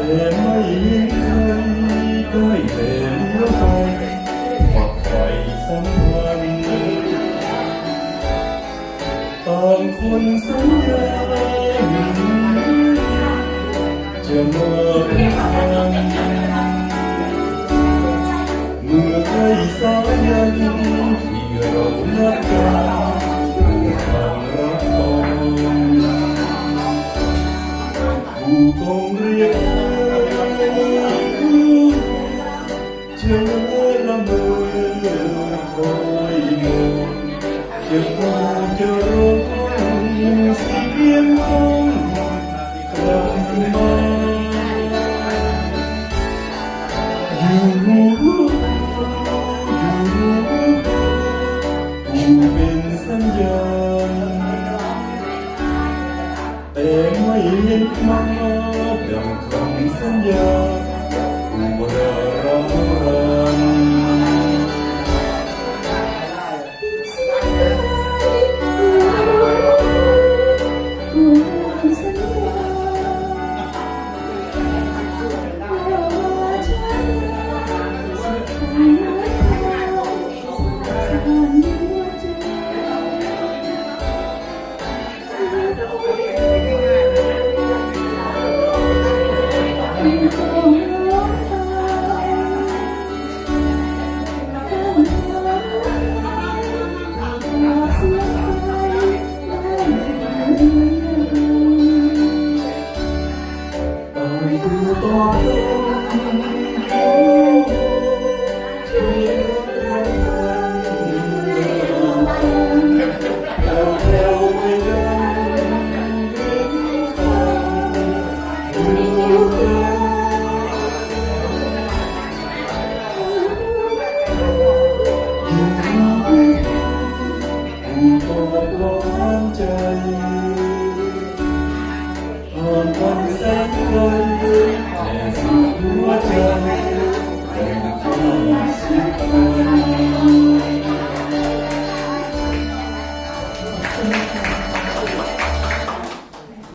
แต่ไม่มีใครได้แต่เลี้ยวไปฝักใฝ่สัมพันธ์ต่างคนสัญญาจะมาเป็นกันเมื่อให้สายันที่เรานัดกันทางรับตอนผู้คงเรียกเจอละเมอคอยมองจะพอจะร้องเสียงร้องกลับมาผู้เป็นสัญญาณแต่ไม่เห็นมาดังคำสัญญาผู้ระรันใจผ่านวันแสนไกลแต่สุดหัวใจ